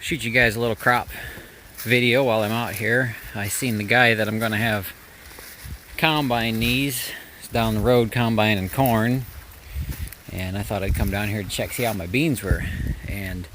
shoot you guys a little crop video while I'm out here. I seen the guy that I'm gonna have combine these. It's down the road combining corn, and I thought I'd come down here to check, see how my beans were. And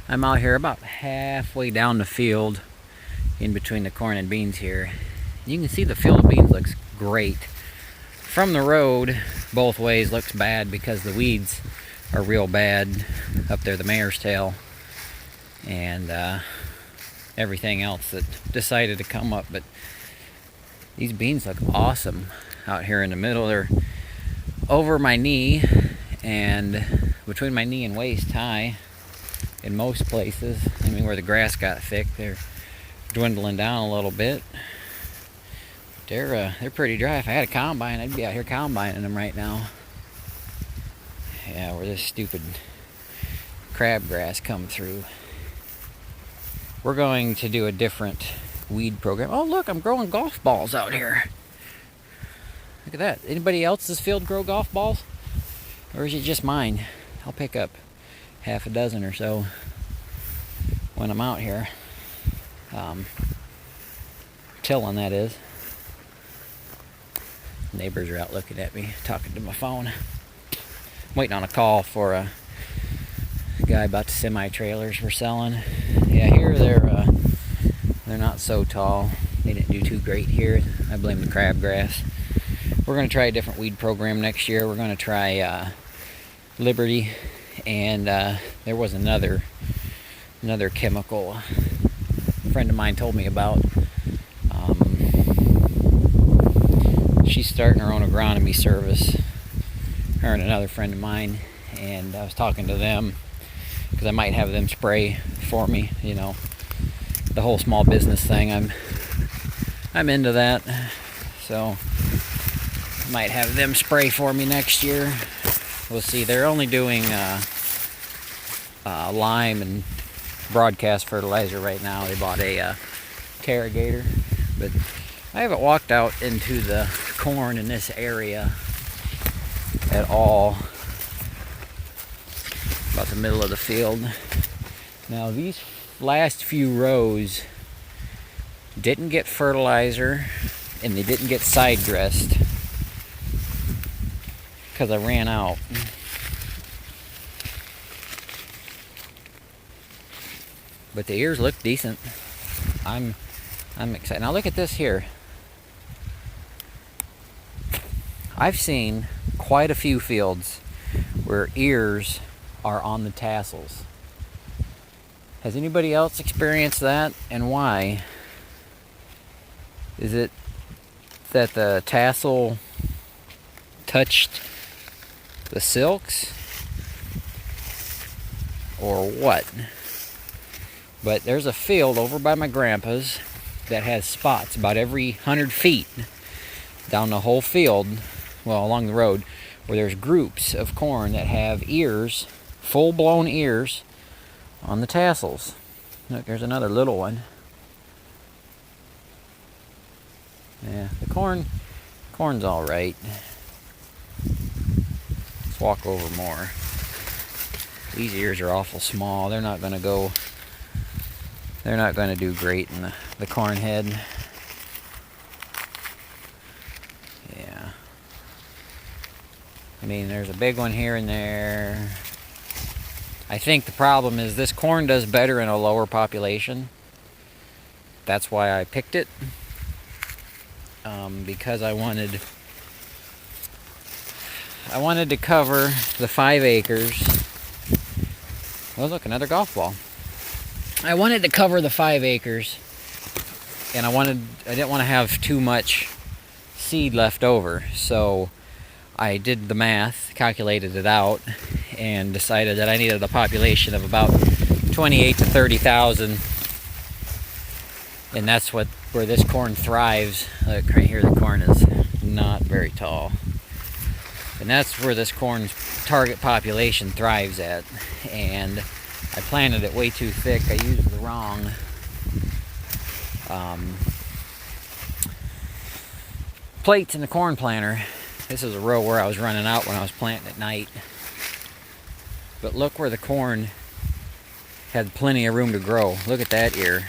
I'm out here about halfway down the field in between the corn and beans here. You can see the field of beans looks great. From the road, both ways looks bad because the weeds are real bad up there, the mare's tail, and everything else that decided to come up. But these beans look awesome out here in the middle. They're over my knee and between my knee and waist high in most places. I mean, where the grass got thick, they're dwindling down a little bit. They're pretty dry. If I had a combine, I'd be out here combining them right now. Yeah, where this stupid crabgrass come through. We're going to do a different weed program. Oh, look, I'm growing golf balls out here. Look at that. Anybody else's field grow golf balls? Or is it just mine? I'll pick up half a dozen or so when I'm out here. Tilling, that is. Neighbors are out looking at me, talking to my phone. I'm waiting on a call for a guy about the semi-trailers we're selling. Yeah, here they're not so tall. They didn't do too great here. I blame the crabgrass. We're going to try a different weed program next year. We're going to try Liberty, and there was another chemical a friend of mine told me about. She's starting her own agronomy service, her and another friend of mine, and I was talking to them because I might have them spray for me. You know, the whole small business thing. I'm into that, so I might have them spray for me next year. We'll see. They're only doing lime and broadcast fertilizer right now. They bought a Terragator, but I haven't walked out into the corn in this area at all. About the middle of the field. Now these last few rows didn't get fertilizer and they didn't get side dressed because I ran out. But the ears look decent. I'm excited. Now look at this here. I've seen quite a few fields where ears are on the tassels. Has anybody else experienced that, and why? Is it that the tassel touched the silks, or what? But there's a field over by my grandpa's that has spots about every 100 feet down the whole field, well, along the road, where there's groups of corn that have ears, full-blown ears, on the tassels. Look, there's another little one. Yeah, the corn's all right. Let's walk over more. These ears are awful small. They're not going to do great in the corn head. Yeah. I mean, there's a big one here and there. I think the problem is this corn does better in a lower population. That's why I picked it. Because I wanted to cover the 5 acres. Oh, look, another golf ball. I wanted to cover the 5 acres, and I didn't want to have too much seed left over. So I did the math, calculated it out, and decided that I needed a population of about 28 to 30,000. And that's where this corn thrives. Look, right here, the corn is not very tall. And that's where this corn's target population thrives at. And I planted it way too thick. I used the wrong plates in the corn planter. This is a row where I was running out when I was planting at night. But look where the corn had plenty of room to grow. Look at that ear.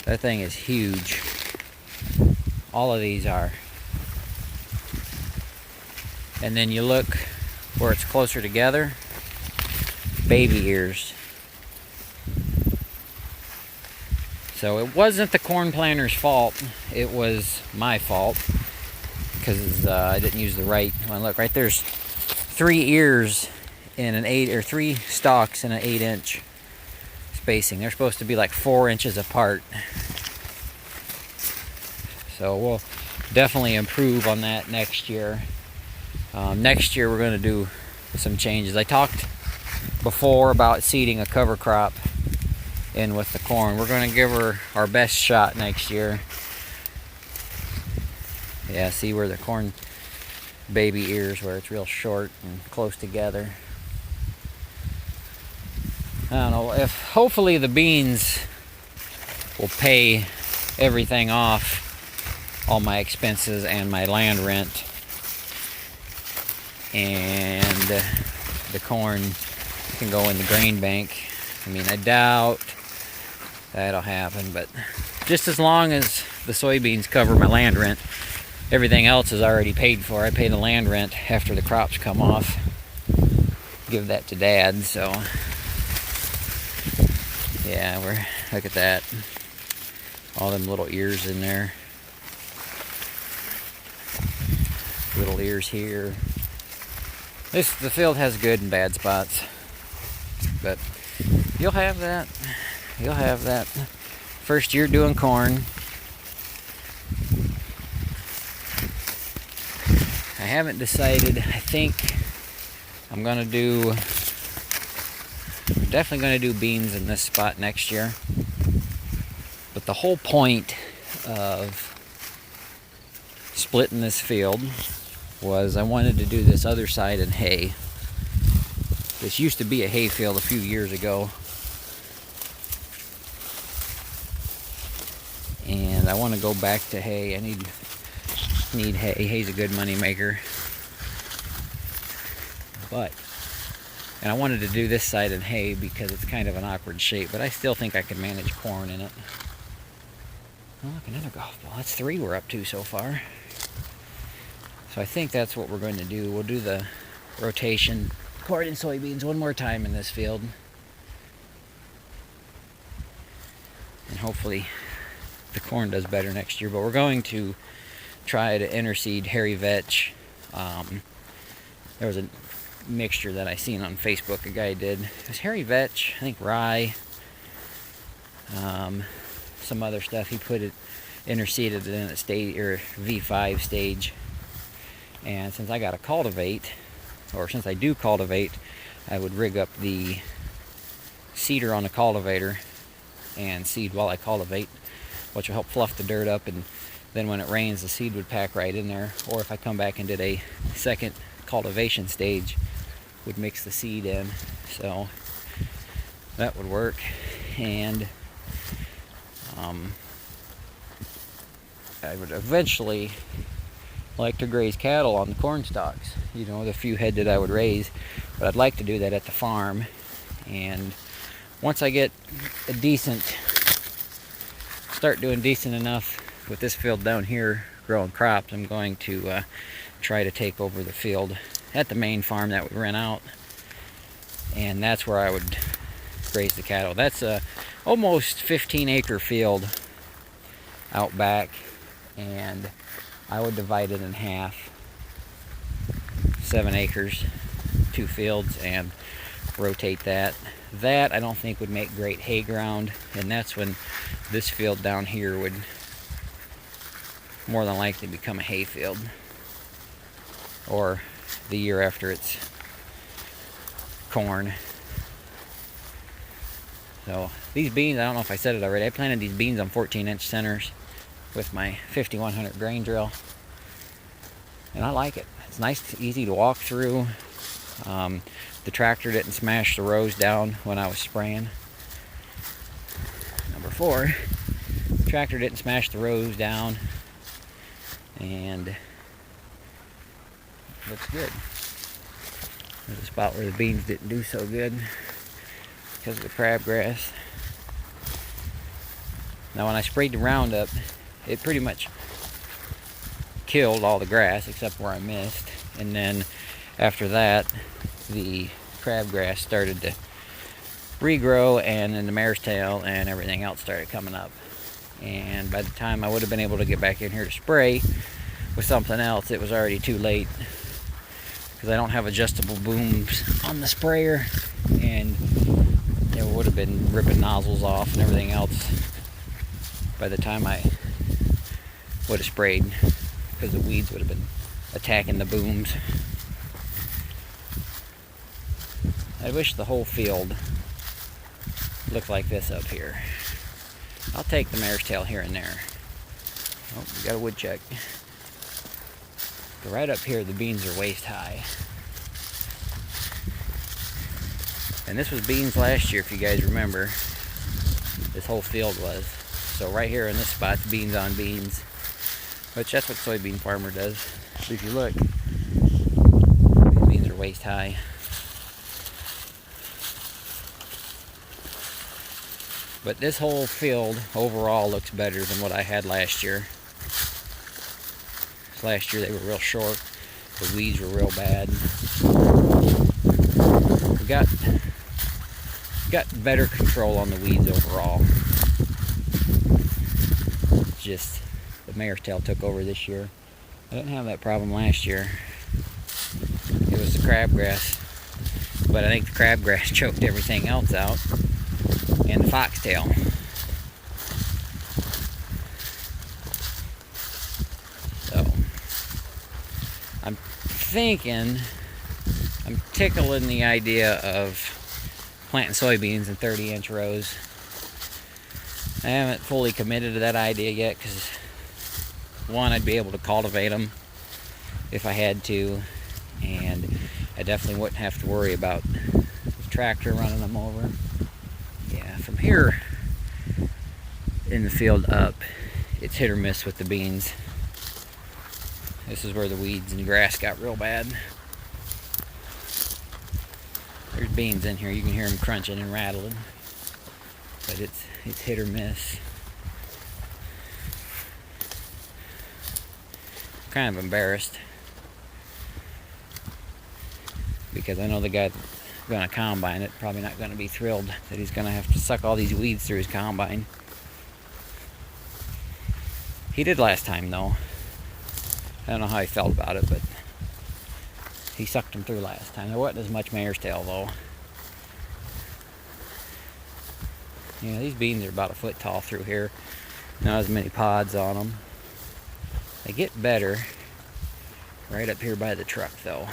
That thing is huge. All of these are. And then you look where it's closer together, baby ears. So it wasn't the corn planter's fault, it was my fault, because I didn't use the right one. Look, right there's 3 ears in an 8, or 3 stalks in an 8-inch spacing. They're supposed to be like 4 inches apart. So we'll definitely improve on that next year. Next year we're going to do some changes. I talked before about seeding a cover crop in with the corn. We're going to give her our best shot next year. Yeah, see where the corn baby ears, where it's real short and close together. I don't know, if hopefully the beans will pay everything off, all my expenses and my land rent, and the corn can go in the grain bank. I mean, I doubt that'll happen, but just as long as the soybeans cover my land rent, everything else is already paid for. I pay the land rent after the crops come off. Give that to Dad, so yeah, look at that. All them little ears in there. Little ears here. The field has good and bad spots, but you'll have that. You'll have that. First year doing corn. I haven't decided. I think I'm definitely gonna do beans in this spot next year. But the whole point of splitting this field was I wanted to do this other side in hay. This used to be a hay field a few years ago, and I want to go back to hay. I need hay. Hay's a good money maker. And I wanted to do this side in hay because it's kind of an awkward shape, but I still think I could manage corn in it. Oh, look, another golf ball. That's 3 we're up to so far. So I think that's what we're going to do. We'll do the rotation, corn and soybeans, one more time in this field. And hopefully the corn does better next year. But we're going to try to interseed hairy vetch. There was a mixture that I seen on Facebook a guy did. It was hairy vetch, I think rye, some other stuff. He put it, interseeded it in a stage, or V5 stage. And since I got to cultivate, or since I do cultivate, I would rig up the seeder on the cultivator and seed while I cultivate, which will help fluff the dirt up, and then when it rains the seed would pack right in there. Or if I come back and did a second cultivation stage, would mix the seed in. So that would work. And I would eventually like to graze cattle on the corn stalks, you know, the few head that I would raise, but I'd like to do that at the farm. And once I get start doing decent enough with this field down here growing crops, I'm going to try to take over the field at the main farm that we rent out, and that's where I would graze the cattle. That's a almost 15-acre field out back, and I would divide it in half, 7 acres, 2 fields, and rotate that. That I don't think would make great hay ground, and that's when this field down here would more than likely become a hay field, or the year after it's corn. So these beans, I don't know if I said it already, I planted these beans on 14-inch centers with my 5100 grain drill, and I like it. It's nice, easy to walk through. The tractor didn't smash the rows down when I was spraying. Number 4, the tractor didn't smash the rows down, and looks good. There's a spot where the beans didn't do so good. because of the crabgrass. Now when I sprayed the Roundup, it pretty much killed all the grass except where I missed. And then after that, the crabgrass started to regrow, and then the mare's tail and everything else started coming up. And by the time I would have been able to get back in here to spray with something else, it was already too late, because I don't have adjustable booms on the sprayer, and it would have been ripping nozzles off and everything else by the time I would have sprayed, because the weeds would have been attacking the booms. I wish the whole field looked like this up here. I'll take the mare's tail here and there. Oh, we got a woodchuck. But right up here, the beans are waist high. And this was beans last year, if you guys remember. This whole field was. So right here in this spot's beans on beans, which that's what soybean farmer does. So if you look, these beans are waist high. But this whole field overall looks better than what I had last year. Last year they were real short. The weeds were real bad. We got better control on the weeds overall. It's just the mare's tail took over this year. I didn't have that problem last year. It was the crabgrass. But I think the crabgrass choked everything else out. And the foxtail. So I'm tickling the idea of planting soybeans in 30-inch rows. I haven't fully committed to that idea yet, because one, I'd be able to cultivate them if I had to, and I definitely wouldn't have to worry about the tractor running them over. Yeah, from here in the field up, it's hit or miss with the beans. This is where the weeds and grass got real bad. There's beans in here. You can hear them crunching and rattling. But it's hit or miss. I'm kind of embarrassed, because I know the guy that's going to combine it probably not going to be thrilled that he's going to have to suck all these weeds through his combine. He did last time though. I don't know how he felt about it, but he sucked them through last time. There wasn't as much mare's tail though. Yeah, these beans are about a foot tall through here. Not as many pods on them. They get better right up here by the truck though.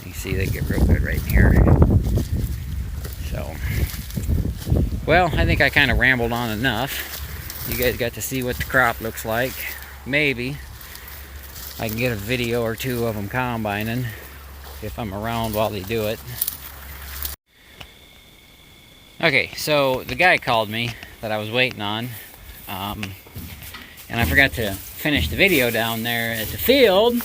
You see they get real good right in here. So, well, I think I kind of rambled on enough. You guys got to see what the crop looks like. Maybe I can get a video or two of them combining if I'm around while they do it. Okay, so the guy called me that I was waiting on, and I forgot to finish the video down there at the field.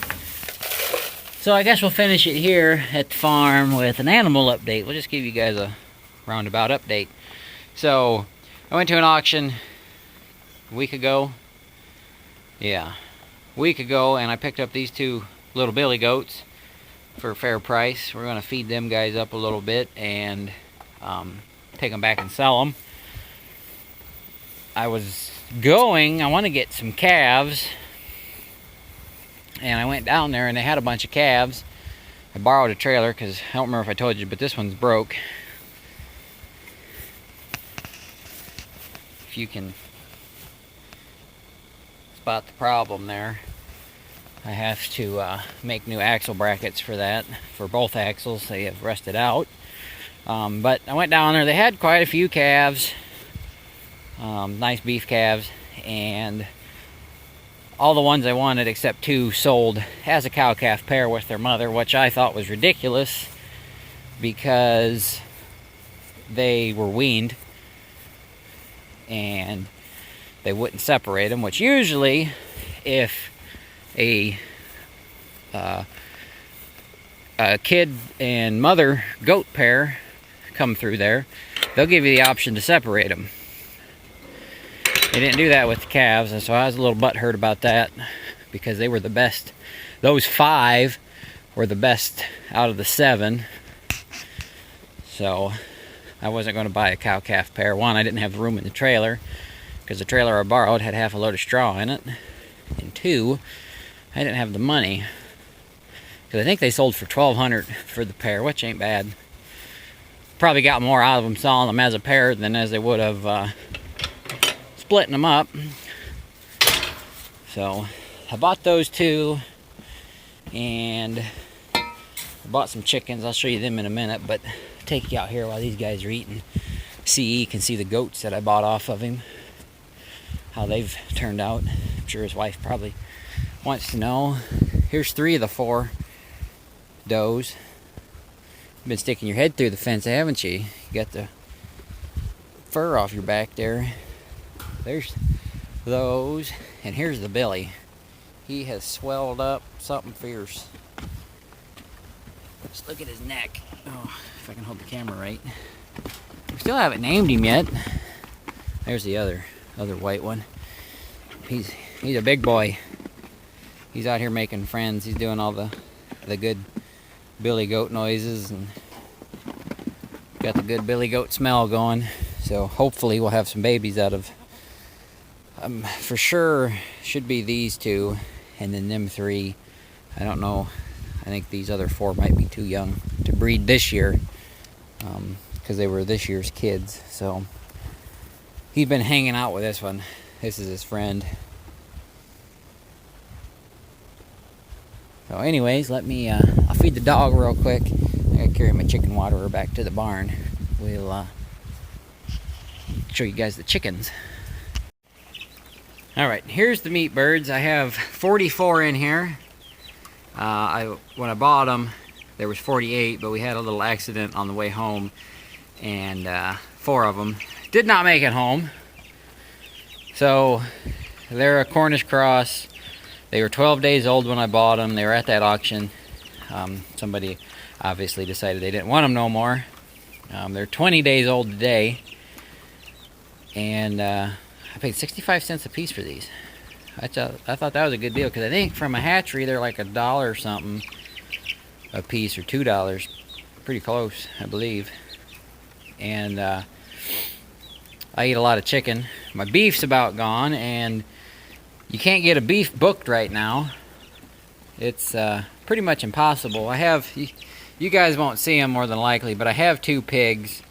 So I guess we'll finish it here at the farm with an animal update. We'll just give you guys a roundabout update. So I went to an auction a week ago. Yeah, a week ago, and I picked up these two little billy goats for a fair price. We're going to feed them guys up a little bit and take them back and sell them. I want to get some calves, and I went down there and they had a bunch of calves. I borrowed a trailer because I don't remember if I told you, but this one's broke. If you can spot the problem there, I have to make new axle brackets for that, for both axles. They have rusted out. But I went down there. They had quite a few calves, nice beef calves, and all the ones I wanted except two sold as a cow-calf pair with their mother, which I thought was ridiculous because they were weaned and they wouldn't separate them, which usually if a a kid and mother goat pair come through there, they'll give you the option to separate them. They didn't do that with the calves, and so I was a little butthurt about that because they were the best. Those 5 were the best out of the 7. So I wasn't going to buy a cow-calf pair. One, I didn't have room in the trailer because the trailer I borrowed had half a load of straw in it. And 2, I didn't have the money because I think they sold for $1,200 for the pair, which ain't bad. Probably got more out of them selling them as a pair than as they would have splitting them up. So I bought those 2, and I bought some chickens. I'll show you them in a minute, but I'll take you out here while these guys are eating. CE can see the goats that I bought off of him, how they've turned out. I'm sure his wife probably wants to know. Here's 3 of the 4 does. You've been sticking your head through the fence, haven't you? You got the fur off your back there. There's those, and here's the Billy. He has swelled up something fierce. Just look at his neck. Oh, if I can hold the camera right. We still haven't named him yet. There's the other white one. He's a big boy. He's out here making friends. He's doing all the good billy goat noises and got the good billy goat smell going. So hopefully we'll have some babies out of for sure should be these 2 and then them 3. I don't know. I think these other 4 might be too young to breed this year because they were this year's kids. So he's been hanging out with this one. This is his friend. So anyways, let me I'll feed the dog real quick. I gotta carry my chicken waterer back to the barn. We'll show you guys the chickens. Alright, here's the meat birds. I have 44 in here. When I bought them, there was 48, but we had a little accident on the way home, and 4 of them did not make it home. So they're a Cornish cross. They were 12 days old when I bought them. They were at that auction. Somebody obviously decided they didn't want them no more. They're 20 days old today, and I paid 65 cents a piece for these. I thought that was a good deal because I think from a hatchery they're like $1 or something a piece, or $2. Pretty close, I believe. And I eat a lot of chicken. My beef's about gone, and you can't get a beef booked right now. It's pretty much impossible. I have, you guys won't see them more than likely, but I have 2 pigs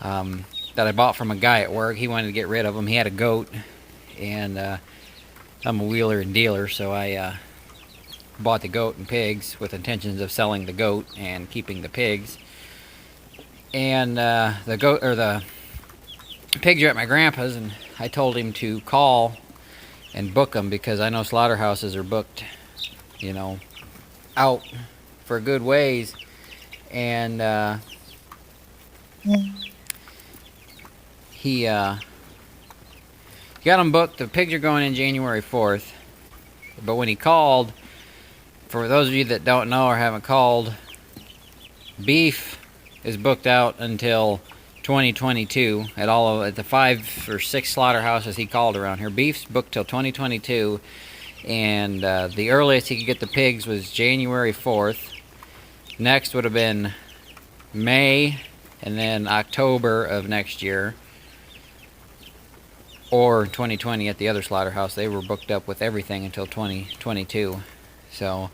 that I bought from a guy at work. He wanted to get rid of them. He had a goat, and I'm a wheeler and dealer, so I bought the goat and pigs with intentions of selling the goat and keeping the pigs. And the pigs are at my grandpa's, and I told him to call and book them because I know slaughterhouses are booked, you know, out for a good ways. And he got them booked. The pigs are going in January 4th. But when he called, for those of you that don't know or haven't called, beef is booked out until 2022 at the 5 or 6 slaughterhouses he called around here. Beef's booked till 2022, and the earliest he could get the pigs was January 4th. Next would have been May, and then October of next year, or 2020 at the other slaughterhouse. They were booked up with everything until 2022. So,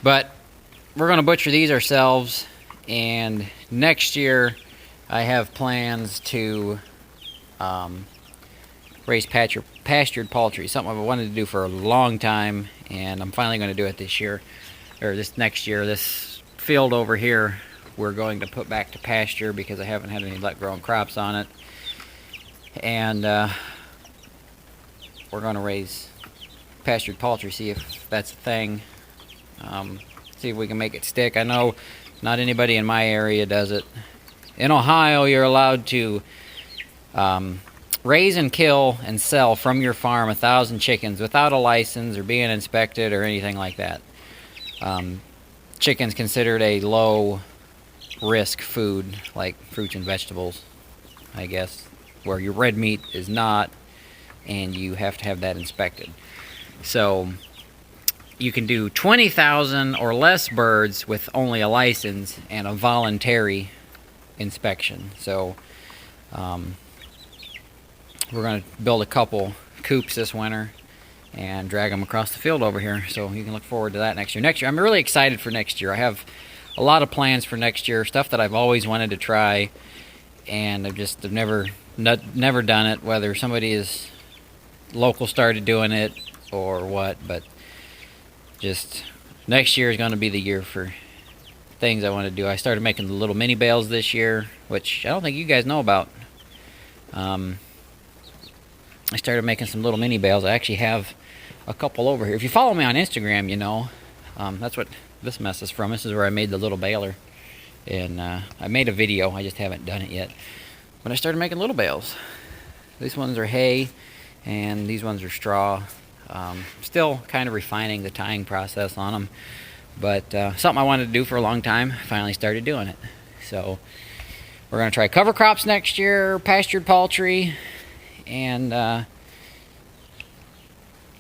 but we're going to butcher these ourselves, and next year I have plans to raise pastured poultry, something I've wanted to do for a long time, and I'm finally going to do it this year, or this next year. This field over here we're going to put back to pasture because I haven't had any luck growing crops on it, and we're going to raise pastured poultry, see if that's a thing, see if we can make it stick. I know not anybody in my area does it. In Ohio, you're allowed to raise and kill and sell from your farm 1,000 chickens without a license or being inspected or anything like that. Chicken's considered a low risk food, like fruits and vegetables, I guess, where your red meat is not, and you have to have that inspected. So you can do 20,000 or less birds with only a license and a voluntary inspection. So we're going to build a couple coops this winter and drag them across the field over here, so you can look forward to that next year. I'm really excited for next year. I have a lot of plans for next year, stuff that I've always wanted to try, and I've never done it, whether somebody is local started doing it or what. But just next year is going to be the year for things I want to do. I started making the little mini bales this year, which I don't think you guys know about. I started making some little mini bales. I actually have a couple over here. If you follow me on Instagram, you know that's what this mess is from. This is where I made the little baler, and I made a video. I just haven't done it yet. But I started making little bales. These ones are hay, and these ones are straw. Still kind of refining the tying process on them, but something I wanted to do for a long time. Finally started doing it. So we're going to try cover crops next year, pastured poultry, and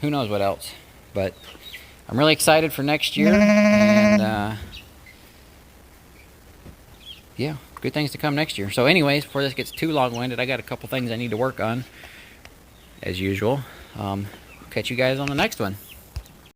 who knows what else. But I'm really excited for next year, and yeah, good things to come next year. So anyways, before this gets too long-winded, I got a couple things I need to work on, as usual. Catch you guys on the next one.